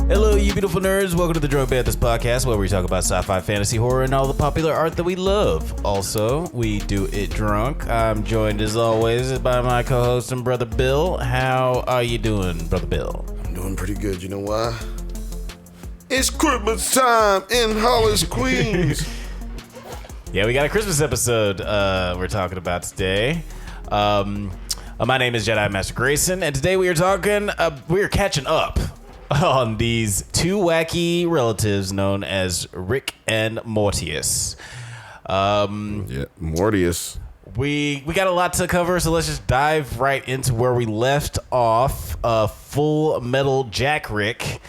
Hello, you beautiful nerds. Welcome to the Drunk Banthas podcast, where we talk about sci-fi, fantasy, horror, and all the popular art that we love. Also, we do it drunk. I'm joined, as always, by my co-host and brother Bill. How are you doing, brother Bill? I'm doing pretty good. You know why? It's Christmas time in Hollis, Queens. Yeah, we got a Christmas episode we're talking about today. My name is Jedi Master Grayson, and today we are catching up on these two wacky relatives known as Rick and Mortius. Mortius. We got a lot to cover, so let's just dive right into where we left off. Full Metal Jack Rick.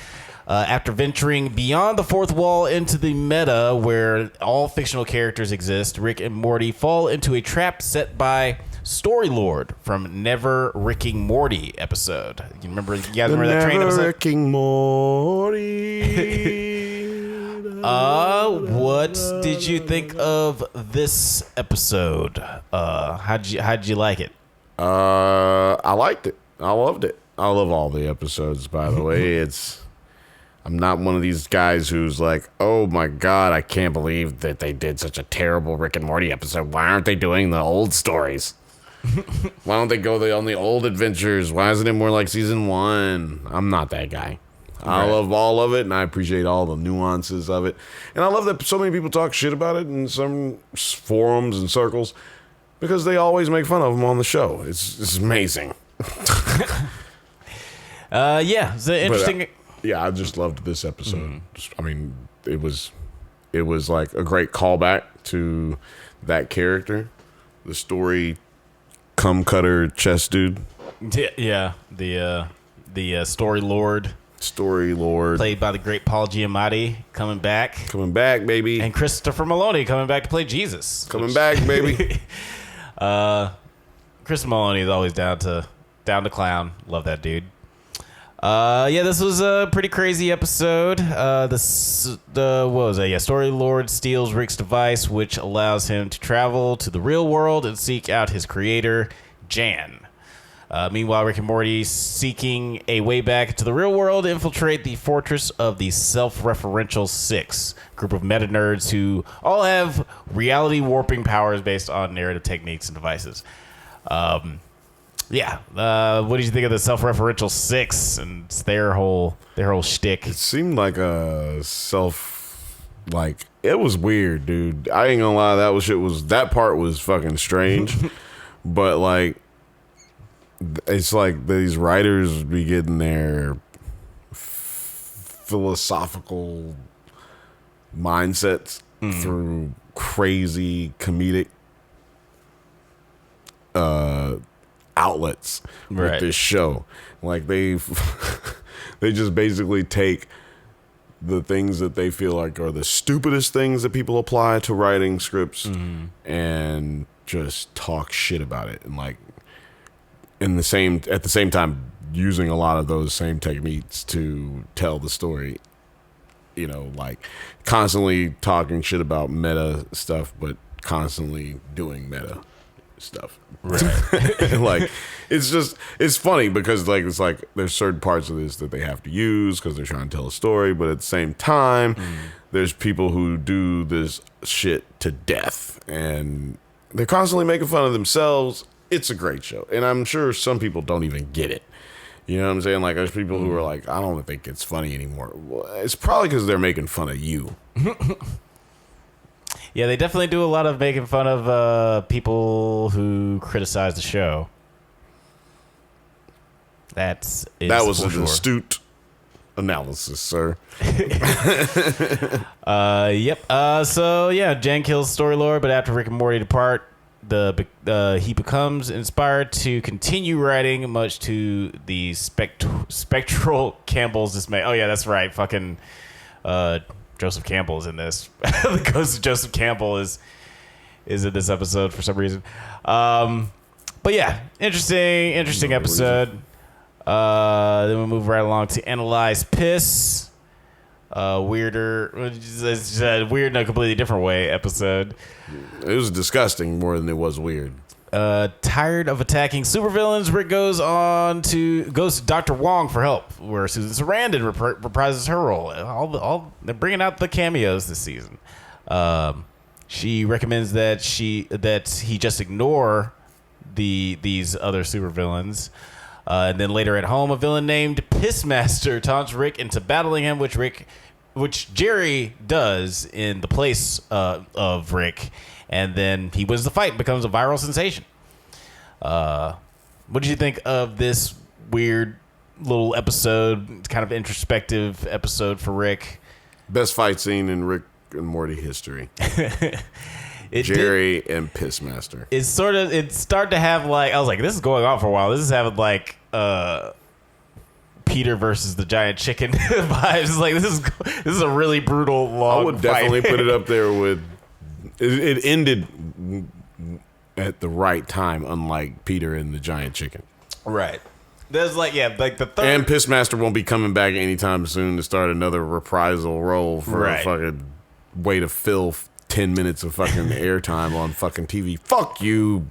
After venturing beyond the fourth wall into the meta where all fictional characters exist, Rick and Morty fall into a trap set by Story Lord from Never Ricking Morty episode. You guys remember that train episode? Never Ricking Morty. What did you think of this episode? How'd you like it? I liked it. I loved it. I love all the episodes, by the way. I'm not one of these guys who's like, oh my God, I can't believe that they did such a terrible Rick and Morty episode. Why aren't they doing the old stories? Why don't they go on the old adventures? Why isn't it more like season 1? I'm not that guy. I love all of it, and I appreciate all the nuances of it. And I love that so many people talk shit about it in some forums and circles because they always make fun of them on the show. It's amazing. It's interesting. Yeah, I just loved this episode. I mean, it was like a great callback to that character, the story cum cutter chess dude. Yeah, the Story Lord. Story Lord. Played by the great Paul Giamatti, coming back. Coming back, baby. And Christopher Maloney coming back to play Jesus. Coming back, baby. Chris Maloney is always down to clown. Love that dude. This was a pretty crazy episode. What was that? Yeah, Story Lord steals Rick's device, which allows him to travel to the real world and seek out his creator, Jan. Meanwhile, Rick and Morty, seeking a way back to the real world, infiltrate the fortress of the Self-Referential Six, group of meta-nerds who all have reality warping powers based on narrative techniques and devices. What did you think of the Self-Referential Six and their whole shtick? It seemed like it was weird, dude. I ain't gonna lie, that part was fucking strange. But like, it's like these writers be getting their philosophical mindsets through crazy comedic outlets with this show. Like they just basically take the things that they feel like are the stupidest things that people apply to writing scripts and just talk shit about it, and like at the same time using a lot of those same techniques to tell the story. You know, like constantly talking shit about meta stuff, but constantly doing meta stuff. Right. Like it's funny because it's like there's certain parts of this that they have to use because they're trying to tell a story, but at the same time there's people who do this shit to death and they're constantly making fun of themselves. It's a great show, and I'm sure some people don't even get it. You know what I'm saying? Like there's people who are like, I don't think it's funny anymore. Well, it's probably because they're making fun of you. Yeah, they definitely do a lot of making fun of people who criticize the show. That was an astute analysis, sir. Yep. Jan kills Story Lord, but after Rick and Morty depart, he becomes inspired to continue writing, much to the spectral Campbell's dismay. Oh yeah, that's right. Fucking Joseph Campbell is in this. The ghost of Joseph Campbell is in this episode for some reason. But yeah, interesting episode. Then we move right along to Analyze Piss. Weirder, it's a weird in a completely different way episode. It was disgusting more than it was weird. Tired of attacking supervillains, Rick goes to Dr. Wong for help, where Susan Sarandon reprises her role. They're bringing out the cameos this season. She recommends that he just ignore these other supervillains. And then later at home, a villain named Pissmaster taunts Rick into battling him, which Jerry does in the place of Rick. And then he wins the fight and becomes a viral sensation. What did you think of this weird little episode, kind of introspective episode for Rick? Best fight scene in Rick and Morty history. Jerry and Pissmaster. It started to have like, I was like, this is going on for a while. This is having like Peter versus the giant chicken vibes. Like this is a really brutal long. I would definitely put it up there with. It ended at the right time, unlike Peter and the giant chicken. Right. There's like the third. And Pissmaster won't be coming back anytime soon to start another reprisal role for a fucking way to fill 10 minutes of fucking airtime on fucking TV. Fuck you.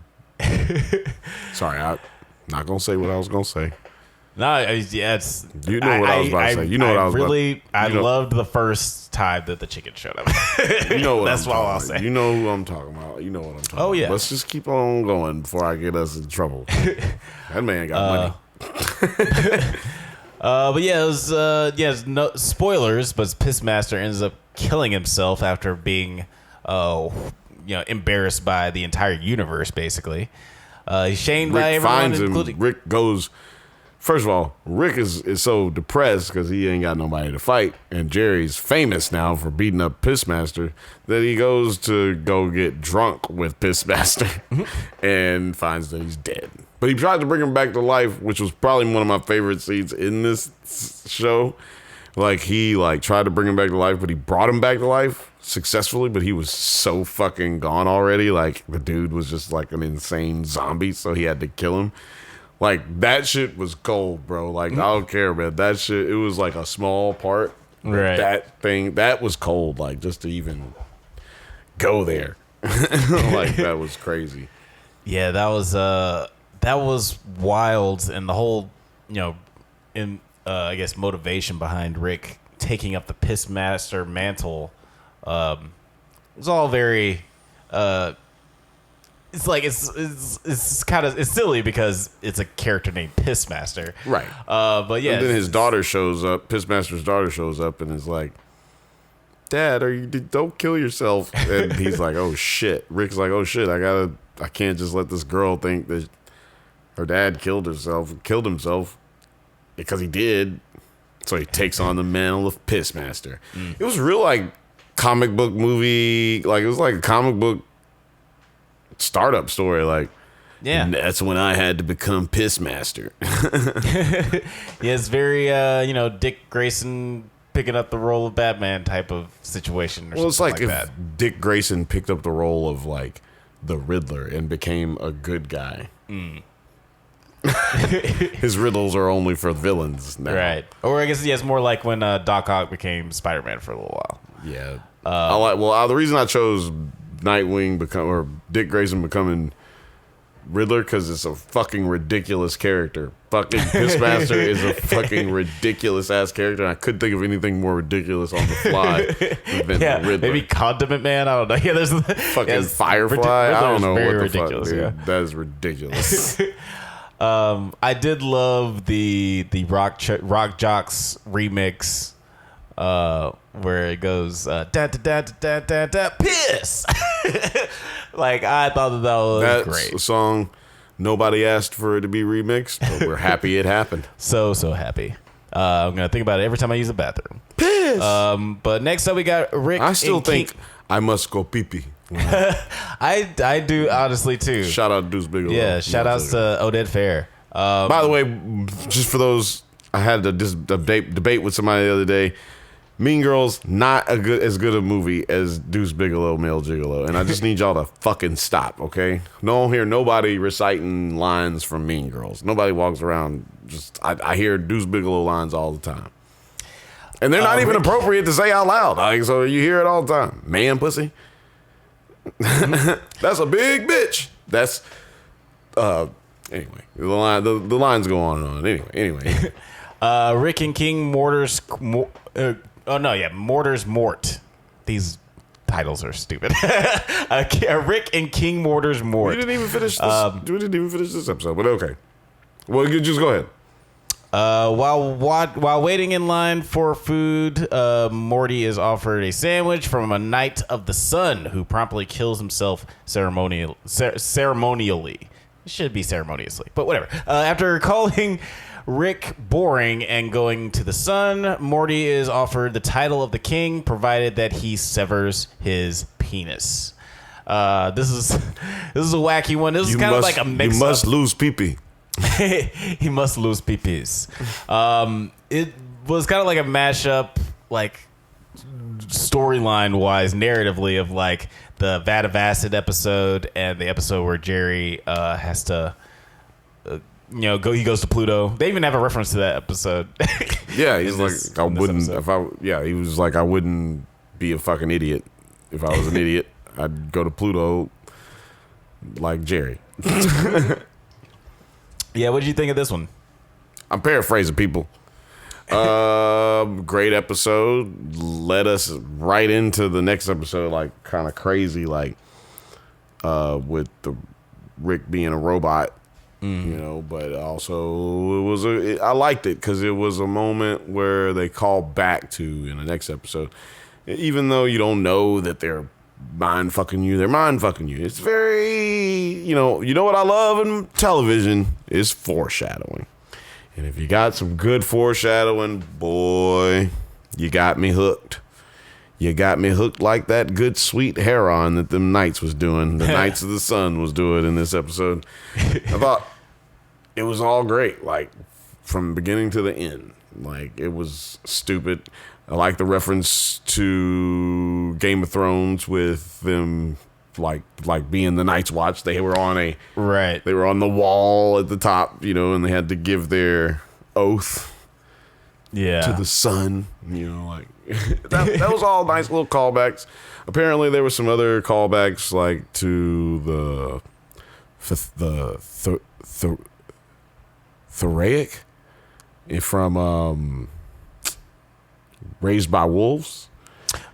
Sorry, I'm not gonna say what I was gonna say. No, it's you know what I was about to say. You know what I was really. I loved the first time that the chicken showed up. You know what that's what I'll say. You know who I'm talking about. You know what I'm talking about. Oh yeah. Let's just keep on going before I get us in trouble. That man got money. But yeah, it was no spoilers, but Pissmaster ends up killing himself after being embarrassed by the entire universe, basically. He's shamed by everyone, finds him. including Rick goes. First of all, Rick is so depressed because he ain't got nobody to fight, and Jerry's famous now for beating up Pissmaster that he goes to go get drunk with Pissmaster and finds that he's dead. But he tried to bring him back to life, which was probably one of my favorite scenes in this show. Like he tried to bring him back to life, but he brought him back to life successfully, but he was so fucking gone already. Like the dude was just like an insane zombie, so he had to kill him. Like that shit was cold, bro. Like I don't care, man. That shit, it was like a small part. Right. That thing, that was cold. Like just to even go there, like that was crazy. Yeah, that was wild, and the whole I guess motivation behind Rick taking up the Pissmaster mantle was all very. It's like it's kind of silly because it's a character named Pissmaster, Right? But yeah, and then his daughter shows up. Pissmaster's daughter shows up and is like, "Dad, don't kill yourself." And he's like, "Oh shit." Rick's like, "Oh shit, I can't just let this girl think that her dad killed himself because he did." So he takes on the mantle of Pissmaster. It was real like comic book movie. Like it was like a comic book startup story. Like, yeah, that's when I had to become Pissmaster. Yeah, it's very Dick Grayson picking up the role of Batman type of situation. Or it's like if that. Dick Grayson picked up the role of like the Riddler and became a good guy. His riddles are only for villains now. Right. Or I guess it's more like when Doc Ock became Spider-Man for a little while. Yeah. The reason I chose Dick Grayson becoming Riddler because it's a fucking ridiculous character. Fucking Pissmaster is a fucking ridiculous ass character, and I couldn't think of anything more ridiculous on the fly than Riddler. Maybe Condiment Man. I don't know. Yeah, there's fucking Firefly. I don't know what the fuck, dude. Yeah. That is ridiculous. I did love the Rock Jocks remix. Where it goes da da da da da da piss. Like I thought that was That's great. a song nobody asked for it to be remixed, but we're happy it happened. So happy. I'm gonna think about it every time I use the bathroom. Piss. But next up we got Rick. I still think I must go pee pee. I do honestly too. Shout out to Deuce Bigelow. Yeah, shout outs to Oded Fair. By the way, just for those, I had a debate with somebody the other day. Mean Girls, not as good a movie as Deuce Bigelow, Male Gigolo. And I just need y'all to fucking stop, okay? Don't hear nobody reciting lines from Mean Girls. Nobody walks around I hear Deuce Bigelow lines all the time. And they're not even appropriate to say out loud. Like, so you hear it all the time. Man pussy. That's a big bitch. That's Anyway, the lines go on and on. Anyway. Rick and King Mortar's. Mortar's Mort. These titles are stupid. Rick and King Mortar's Mort. We didn't even finish this episode, but okay. Well, you just go ahead. While waiting in line for food, Morty is offered a sandwich from a Knight of the Sun who promptly kills himself ceremonially. It should be ceremoniously, but whatever. After calling Rick boring and going to the sun, Morty is offered the title of the king, provided that he severs his penis. This is a wacky one. This is kind of like a mix. You must lose pee-pee. He must lose pee-pees. It was kind of like a mashup, like storyline wise, narratively, of like the Vat of Acid episode and the episode where Jerry has to he goes to Pluto. They even have a reference to that episode. Yeah, he's like, I wouldn't be a fucking idiot if I was an idiot. I'd go to Pluto like Jerry. Yeah, what did you think of this one? I'm paraphrasing, people. Great episode. Led us right into the next episode, like kind of crazy, like with the Rick being a robot, but also I liked it because it was a moment where they call back to in the next episode, even though you don't know that they're mind fucking you, they're mind fucking you. It's very, you know what I love in television is foreshadowing. And if you got some good foreshadowing, boy, you got me hooked. You got me hooked like that good sweet heron that them Knights was doing. The Knights of the Sun was doing in this episode. I thought it was all great, like from beginning to the end. Like it was stupid. I like the reference to Game of Thrones with them like being the Night's Watch. They were on they were on the wall at the top, and they had to give their oath to the sun. Like that was all nice little callbacks. Apparently there were some other callbacks like to the Thoraic from Raised by Wolves.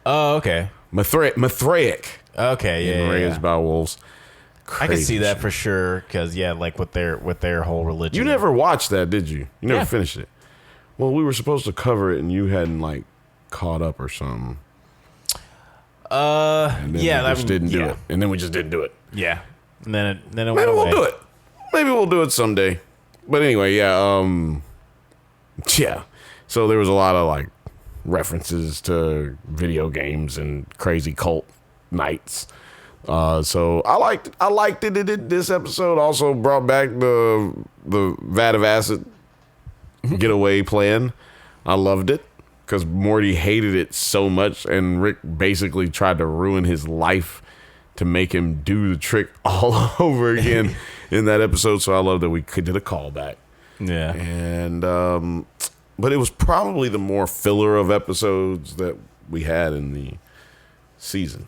Oh, okay. Mithraic. Okay, yeah. Raised by Wolves. Crazy I can see that shit. for sure, because like with their whole religion. You never watched that, did you? You never finished it. Well, we were supposed to cover it, and you hadn't like caught up or something. And then we just didn't do it, and then we just didn't do it. Yeah, and then it maybe went away. We'll do it. Maybe we'll do it someday. But anyway, yeah. So there was a lot of like references to video games and crazy cult nights. So I liked it. This episode also brought back the Vat of Acid getaway plan. I loved it because Morty hated it so much, and Rick basically tried to ruin his life to make him do the trick all over again in that episode. So I love that we did a callback. Yeah. And but it was probably the more filler of episodes that we had in the season.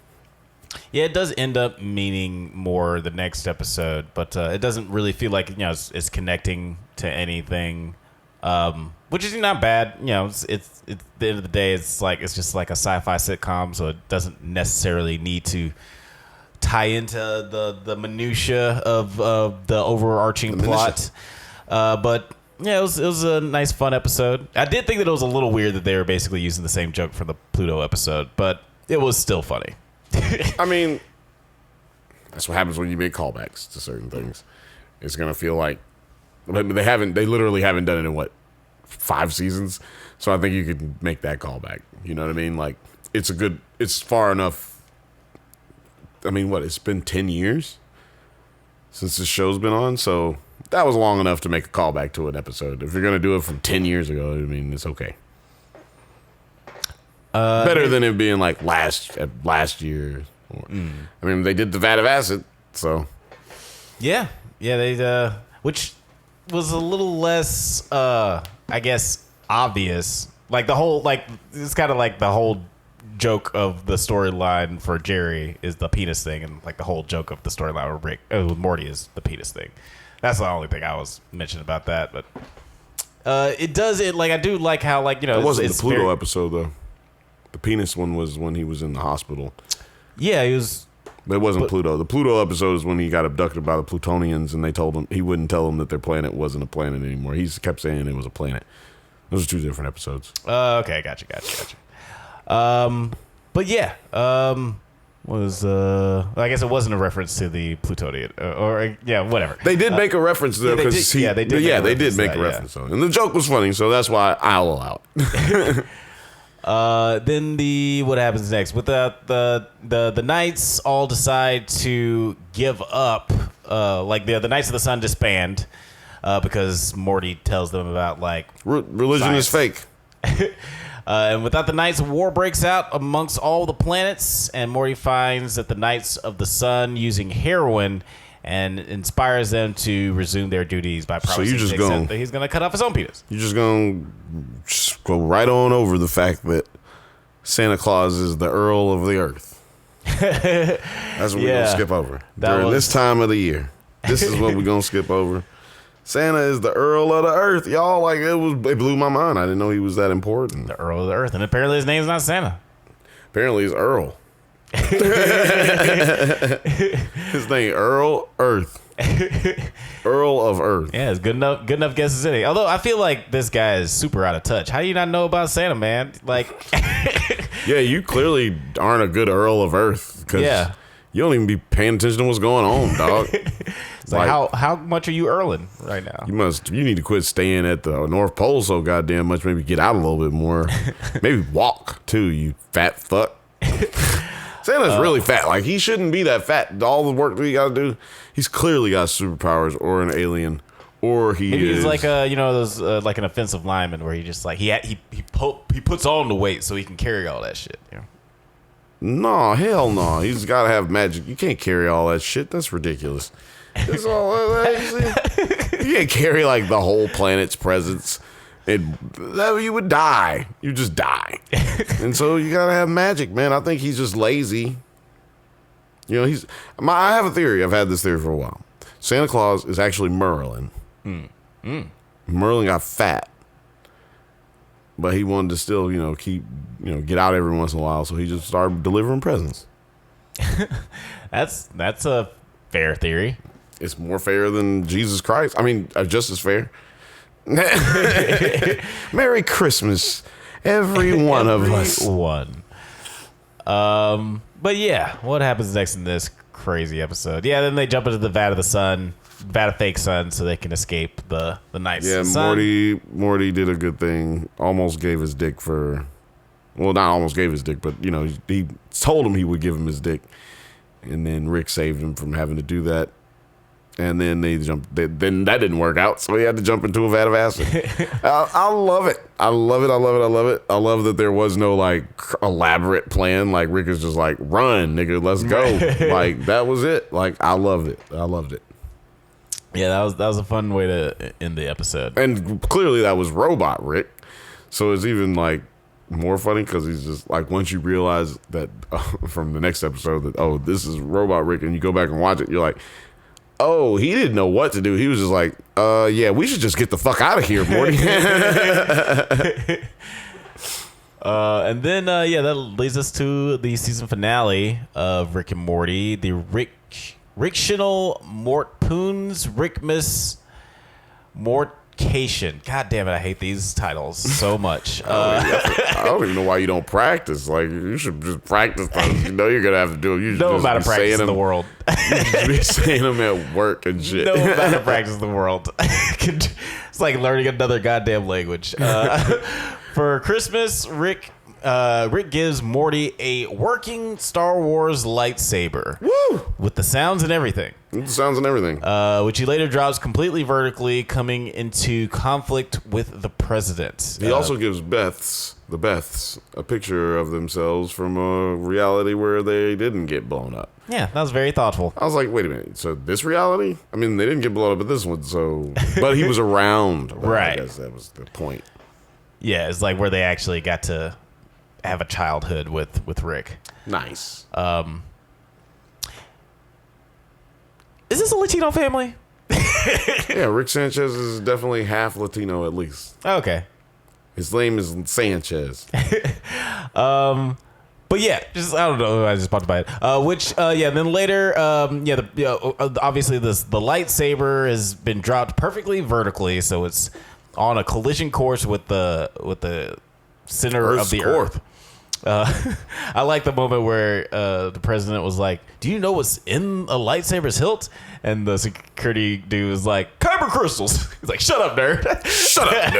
Yeah, it does end up meaning more the next episode, but it doesn't really feel like it's connecting to anything, which is not bad. It's at the end of the day, it's just like a sci-fi sitcom, so it doesn't necessarily need to tie into the minutia of the overarching plot. But yeah, it was a nice, fun episode. I did think that it was a little weird that they were basically using the same joke for the Pluto episode, but it was still funny. I mean, that's what happens when you make callbacks to certain things. It's gonna feel like they literally haven't done it in 5 seasons. So I think you could make that callback. You know what I mean? Like it's far enough. I mean, it's been 10 years since the show's been on, so that was long enough to make a callback to an episode. If you're gonna do it from 10 years ago, I mean, it's okay. Better than it being like last year. I mean, they did the Vat of Acid, so yeah, they which was a little less, I guess, obvious. Like the whole, it's kind of like the whole joke of the storyline for Jerry is the penis thing, and like the whole joke of the storyline with Morty is the penis thing. That's the only thing I was mentioning about that. But it does it like I do like how like you know it wasn't it's the Pluto very, episode though. The penis one was when he was in the hospital. Yeah, he was. But it wasn't Pluto. The Pluto episode is when he got abducted by the Plutonians, and they told him he wouldn't tell them that their planet wasn't a planet anymore. He kept saying it was a planet. Those are two different episodes. Okay, gotcha. But yeah, was I guess it wasn't a reference to the Plutonian or yeah, whatever. They did make a reference though, because they did make a reference though, and the joke was funny, so that's why I'll allow it. Then what happens next? With the Knights all decide to give up. Like the Knights of the Sun disband because Morty tells them about like religion science. is fake. And without the Knights, war breaks out amongst all the planets, and Morty finds that the Knights of the Sun using heroin and inspires them to resume their duties by promising that he's going to cut off his own penis. You're just going to go right on over the fact that Santa Claus is the Earl of the Earth. That's what we're going to skip over. During this time of the year. This is what we're going to skip over. Santa is the Earl of the Earth. Y'all, like, it blew my mind. I didn't know he was that important. The Earl of the Earth. And apparently his name's not Santa. Apparently he's Earl. His name Earl Earth. Earl of Earth. Yeah, it's good enough guess as any. Although I feel like this guy is super out of touch. How do you not know about Santa, man? Like, yeah, you clearly aren't a good Earl of Earth because you don't even be paying attention to what's going on, dog. It's like how much are you earling right now? You need to quit staying at the North Pole so goddamn much. Maybe get out a little bit more. Maybe walk too, you fat fuck. Santa's really fat. Like, he shouldn't be that fat. All the work that he got to do, he's clearly got superpowers or an alien, or he's like those like an offensive lineman where he just like he puts on the weight so he can carry all that shit. You know? No, hell no. He's got to have magic. You can't carry all that shit. That's ridiculous. It's all you can't carry like the whole planet's presence. You would die. You just die. And so you gotta have magic, man. I think he's just lazy. You know, I have a theory. I've had this theory for a while. Santa Claus is actually Merlin. Merlin got fat, but he wanted to still, get out every once in a while. So he just started delivering presents. That's a fair theory. It's more fair than Jesus Christ. I mean, just as fair. Merry Christmas, every one of us. But yeah, what happens next in this crazy episode? Yeah, then they jump into the vat of fake sun, so they can escape the Knights. Yeah, Morty did a good thing. Almost gave his dick not almost gave his dick, but he told him he would give him his dick, and then Rick saved him from having to do that. And then then that didn't work out, so he had to jump into a vat of acid. I love it. I love it. I love that there was no like elaborate plan. Like Rick is just like, run, nigga, let's go. Like that was it. Like I loved it. Yeah, that was a fun way to end the episode. And clearly that was Robot Rick. So it's even like more funny because he's just like, once you realize that from the next episode that this is Robot Rick, and you go back and watch it, you're like, oh, he didn't know what to do. He was just like, yeah, we should just get the fuck out of here, Morty. And then, that leads us to the season finale of Rick and Morty, the Rictional Mortpoons Rickmas Mortcation. God damn it, I hate these titles so much. I don't even know why you don't practice. Like, you should just practice things. You know you're going to have to do it. You no amount of practice in the world. You should be saying them at work and shit. No amount of practice in the world. It's like learning another goddamn language. For Christmas, Rick gives Morty a working Star Wars lightsaber. Woo! With the sounds and everything. Which he later drops completely vertically, coming into conflict with the president. He also gives the Beths, a picture of themselves from a reality where they didn't get blown up. Yeah, that was very thoughtful. I was like, wait a minute. So this reality? I mean, they didn't get blown up at this one, but he was around. Right. I guess that was the point. Yeah, it's like where they actually got to have a childhood with Rick. Nice. Is this a Latino family? Yeah, Rick Sanchez is definitely half Latino at least. Okay. His name is Sanchez. But yeah, just I don't know. I just popped by it. Then later, obviously the lightsaber has been dropped perfectly vertically, so it's on a collision course with the center Earth's of the core. Earth. I like the moment where the president was like, "Do you know what's in a lightsaber's hilt?" And the security dude was like, "Kyber crystals." He's like, "Shut up, nerd." Shut up,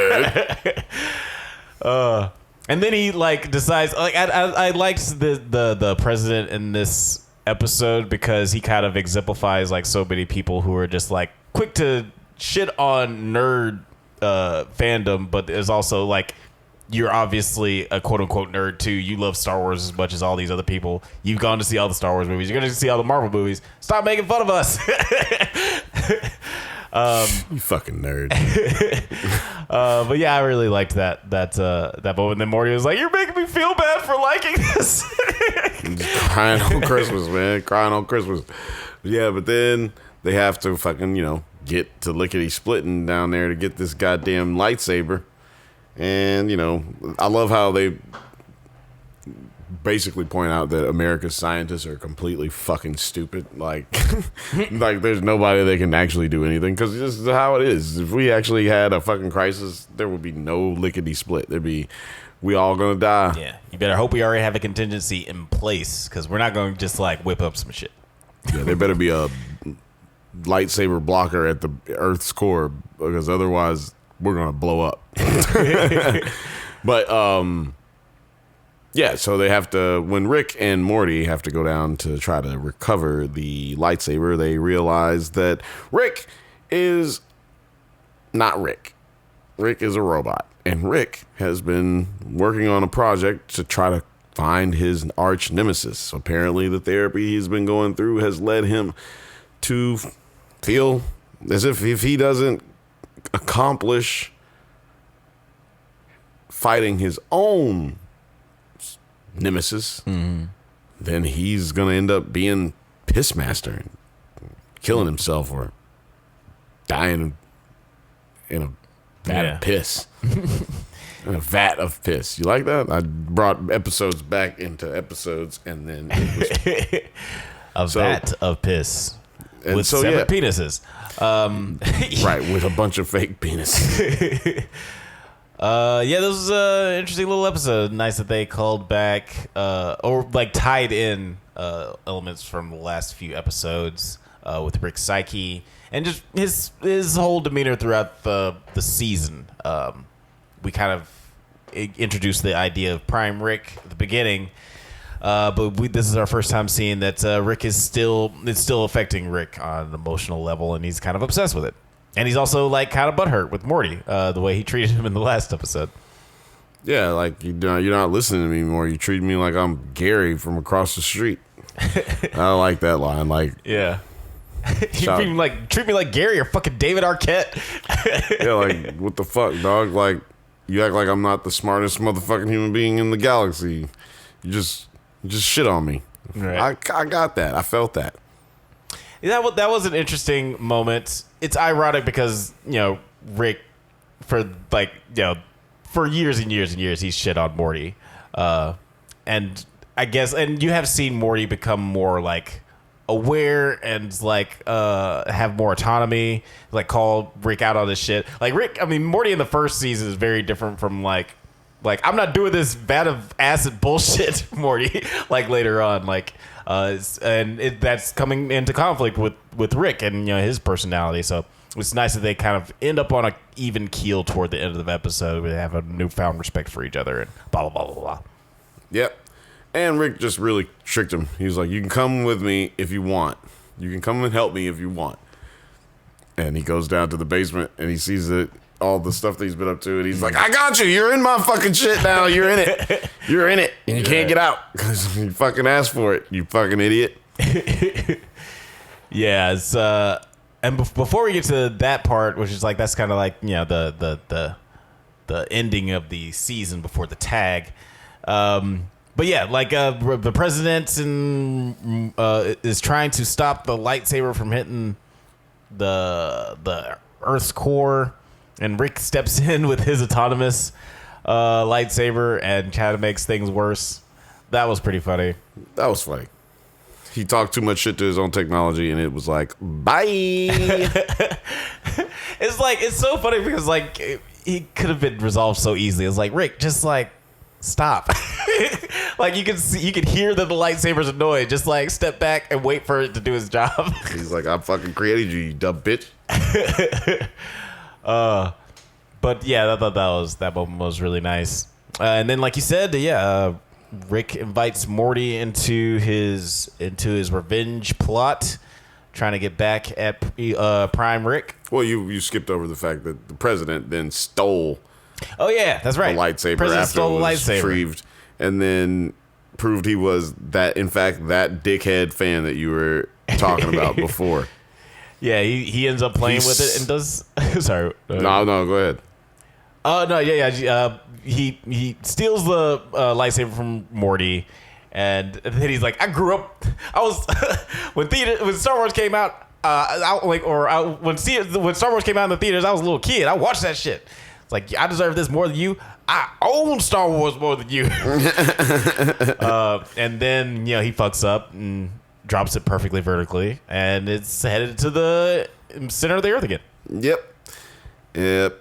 nerd. And then he like decides like I liked the president in this episode because he kind of exemplifies like so many people who are just like quick to shit on nerd fandom, but there's also like, you're obviously a quote unquote nerd too. You love Star Wars as much as all these other people. You've gone to see all the Star Wars movies. You're going to see all the Marvel movies. Stop making fun of us. You fucking nerd. But yeah, I really liked that moment. And then Morty was like, "You're making me feel bad for liking this." Crying on Christmas, man. Crying on Christmas. Yeah, but then they have to fucking, get to lickety splitting down there to get this goddamn lightsaber. And, I love how they basically point out that America's scientists are completely fucking stupid. Like, like there's nobody that can actually do anything because this is how it is. If we actually had a fucking crisis, there would be no lickety split. We all gonna die. Yeah, you better hope we already have a contingency in place because we're not going to just like whip up some shit. Yeah, there better be a lightsaber blocker at the Earth's core because otherwise we're gonna blow up. But yeah, so they have to, when Rick and Morty have to go down to try to recover the lightsaber, they realize that Rick is not Rick. Rick is a robot, and Rick has been working on a project to try to find his arch nemesis. So apparently the therapy he's been going through has led him to feel as if he doesn't accomplish fighting his own nemesis, then he's gonna end up being piss master and killing himself or dying in a vat of piss. In a vat of piss. You like that? I brought episodes back into episodes, and then it was vat of piss with separate penises. Right, with a bunch of fake penises. Yeah, this was an interesting little episode. Nice that they called back or like tied in elements from the last few episodes with Rick's psyche and just his whole demeanor throughout the season. We kind of introduced the idea of Prime Rick at the beginning, but this is our first time seeing that Rick is still affecting Rick on an emotional level, and he's kind of obsessed with it. And he's also like kind of butthurt with Morty, the way he treated him in the last episode. Yeah, like you're not listening to me anymore. You treat me like I'm Gary from across the street. I like that line. Like, yeah, treat me like Gary or fucking David Arquette. Yeah, like what the fuck, dog? Like you act like I'm not the smartest motherfucking human being in the galaxy. You just shit on me. Right. I got that. I felt that. That was an interesting moment. It's ironic because, Rick, for years and years and years, he's shit on Morty. And I guess, and you have seen Morty become more like aware and like have more autonomy, like call Rick out on this shit. Like Morty in the first season is very different from like I'm not doing this vat of acid bullshit, Morty. Like later on, that's coming into conflict with Rick and his personality. So it's nice that they kind of end up on a even keel toward the end of the episode. They have a newfound respect for each other and blah blah blah blah blah. Yep. And Rick just really tricked him. He was like, "You can come with me if you want. You can come and help me if you want." And he goes down to the basement and he sees that all the stuff that he's been up to, and he's like, "I got you. You're in my fucking shit now. You're in it. You're in it, and you can't get out because you fucking asked for it. You fucking idiot." Yeah. It's and before we get to that part, which is like that's kind of like the ending of the season before the tag. But yeah, like the president is trying to stop the lightsaber from hitting the Earth's core, and Rick steps in with his autonomous lightsaber and kind of makes things worse. That was pretty funny. That was funny. He talked too much shit to his own technology, and it was like, bye. It's so funny because like he could have been resolved so easily. It's like, Rick, just like stop. Like you could hear that the lightsaber's annoyed. Just like step back and wait for it to do its job. He's like, I fucking created you dumb bitch. But yeah, I thought that moment was really nice. And then, like you said, Rick invites Morty into his revenge plot, trying to get back at Prime Rick. Well, you skipped over the fact that the president then stole. Oh yeah, that's right. The lightsaber President after stole it the was lightsaber. retrieved, and then proved he was that dickhead fan that you were talking about before. Yeah, he ends up playing with it and does. Sorry. No, go ahead. Oh no, yeah. He steals the lightsaber from Morty, and then he's like, I grew up. I was when Star Wars came out. When Star Wars came out in the theaters, I was a little kid. I watched that shit. It's like, I deserve this more than you. I own Star Wars more than you. And then he fucks up and drops it perfectly vertically, and it's headed to the center of the Earth again. Yep.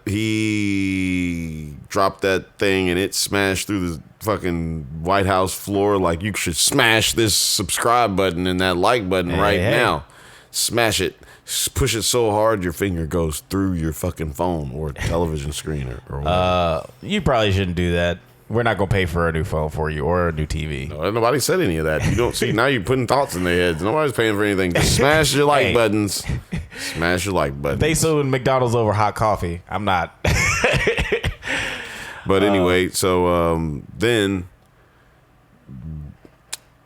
He dropped that thing and it smashed through the fucking White House floor. Like, you should smash this subscribe button and that like button now. Smash it. Push it so hard your finger goes through your fucking phone or television screen or whatever. You probably shouldn't do that. We're not going to pay for a new phone for you or a new TV. No, nobody said any of that. You don't see. Now you're putting thoughts in their heads. Nobody's paying for anything. Just smash your like buttons. Smash your like buttons. They sold McDonald's over hot coffee. I'm not. But anyway, so then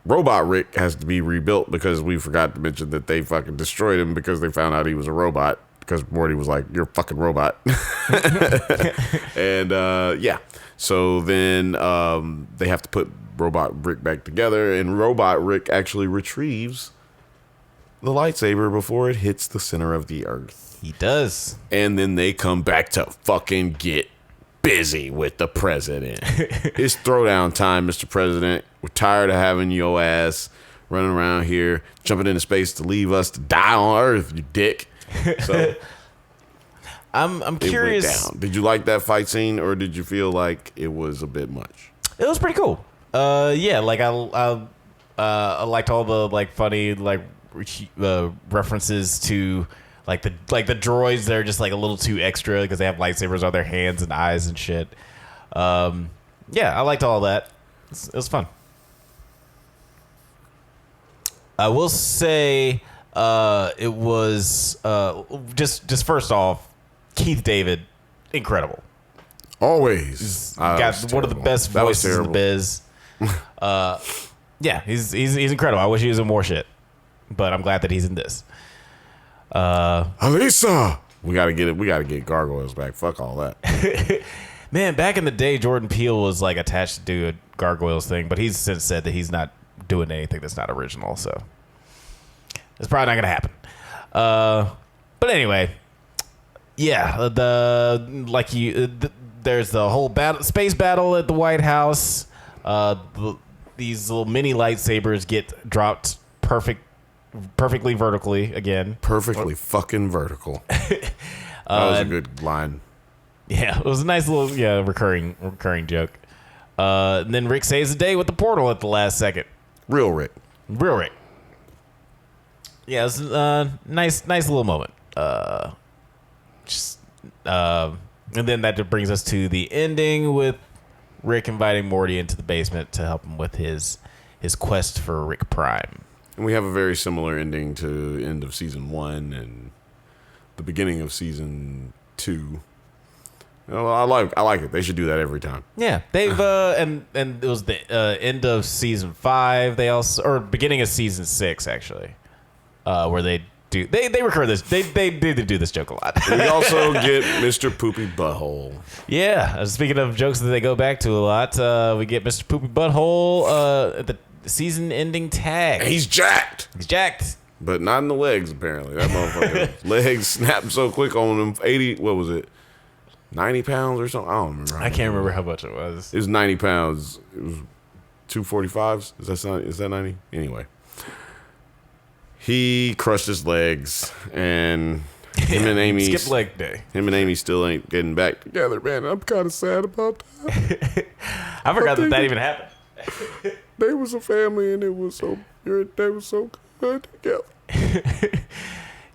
Robot Rick has to be rebuilt because we forgot to mention that they fucking destroyed him because they found out he was a robot. Because Morty was like, "You're a fucking robot." And so then they have to put Robot Rick back together, and Robot Rick actually retrieves the lightsaber before it hits the center of the Earth. He does. And then they come back to fucking get busy with the president. It's throwdown time, Mr. President. We're tired of having your ass running around here, jumping into space to leave us to die on Earth, you dick. So I'm curious. It went down. Did you like that fight scene, or did you feel like it was a bit much? It was pretty cool. Yeah, like I liked all the like funny like references to like the droids. They're just like a little too extra because they have lightsabers on their hands and eyes and shit. Yeah, I liked all that. It was fun. I will say it was just first off, Keith David, incredible. Always Got one of the best voices in the biz. Yeah, he's incredible. I wish he was in more shit, but I'm glad that he's in this. Alisa, we gotta get Gargoyles back. Fuck all that. Man, back in the day, Jordan Peele was like attached to do a Gargoyles thing, but he's since said that he's not doing anything that's not original, so it's probably not gonna happen. But anyway, yeah, there's the whole space battle at the White House. These little mini lightsabers get dropped perfectly vertically again. Perfectly fucking vertical. That was a good line. Yeah, it was a nice little recurring joke. And then Rick saves the day with the portal at the last second. Real Rick. Yeah, it's a nice little moment. And then that brings us to the ending with Rick inviting Morty into the basement to help him with his quest for Rick Prime. And we have a very similar ending to the end of season 1 and the beginning of season 2. I like it. They should do that every time. Yeah, they've and it was the end of season 5. They also, or beginning of season 6 actually, where they recur this. They do this joke a lot. We also get Mr. Poopy Butthole. Yeah, speaking of jokes that they go back to a lot, we get Mr. Poopy Butthole at the season ending tag. And he's jacked. But not in the legs, apparently. That motherfucker legs snapped so quick on him. 80, what was it? 90 pounds or something? I don't remember. I can't remember how much it was. It was 90 pounds. It was 245s. Is that 90? Anyway. He crushed his legs, and him and Amy skip leg day. Him and Amy still ain't getting back together, man. I'm kind of sad about that. I forgot that even happened. They was a family, and they were so good together.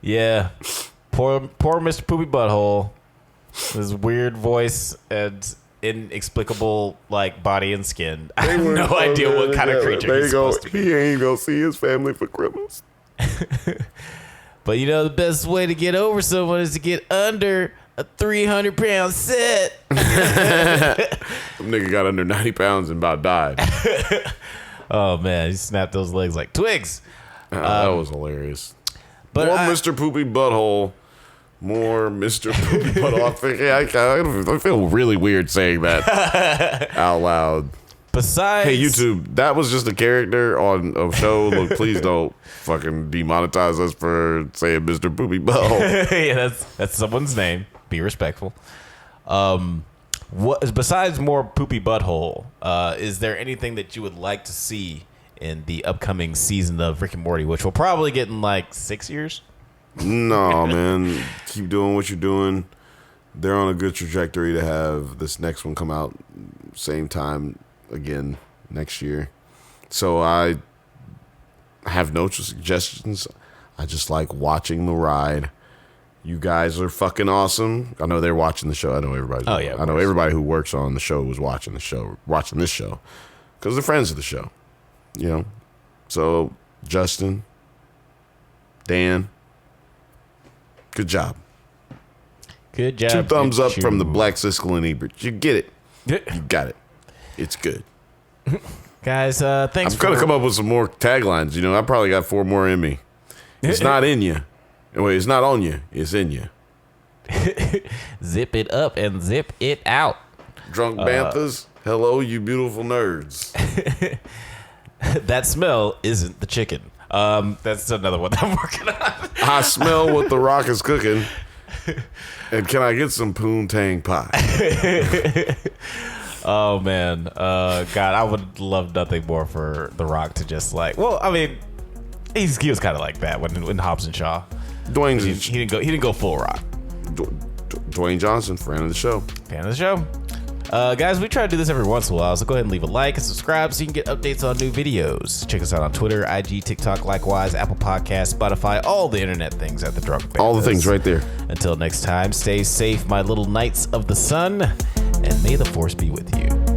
Yeah, poor Mr. Poopy Butthole. His weird voice and inexplicable like body and skin. I have no idea what kind of creature he's supposed to be. He ain't gonna see his family for Christmas. But you know the best way to get over someone is to get under a 300-pound set. Some nigga got under 90 pounds and about died. Oh man, he snapped those legs like twigs. That was hilarious. But more Mr. Poopy Butthole. More Mr. Poopy Butthole. I feel really weird saying that out loud. Besides, hey YouTube, that was just a character on a show. Look, please don't fucking demonetize us for saying Mr. Poopy Butthole. Yeah, that's someone's name. Be respectful. What besides more Poopy Butthole? Is there anything that you would like to see in the upcoming season of Rick and Morty, which will probably get in like 6 years? No, man. Keep doing what you're doing. They're on a good trajectory to have this next one come out same time again next year. So I have no suggestions. I just like watching the ride. You guys are fucking awesome. I know they're watching the show. I know everybody. Oh yeah. I know everybody who works on the show was watching this show because they're friends of the show. You know. So Justin, Dan, good job. Good job. 2 thumbs up from the Black Siskel and Ebert. You get it. You got it. It's good. Guys, thanks. I'm gonna come up with some more taglines. You know, I probably got 4 more in me. It's not in you. Wait, it's not on you. It's in you. Zip it up and zip it out. Drunk Banthas. Hello, you beautiful nerds. That smell isn't the chicken. That's another one that I'm working on. I smell what the Rock is cooking. And can I get some poontang pie? Oh man, God, I would love nothing more for The Rock to just like. Well, I mean, he was kind of like that when Hobbs and Shaw. He didn't go full Rock. Dwayne Johnson, friend of the show. Fan of the show. Guys, we try to do this every once in a while, so go ahead and leave a like and subscribe so you can get updates on new videos. Check us out on Twitter, IG, TikTok, likewise, Apple Podcasts, Spotify, all the internet things at the Drunk Banthas. All the things right there. Until next time, stay safe, my little knights of the sun, and may the force be with you.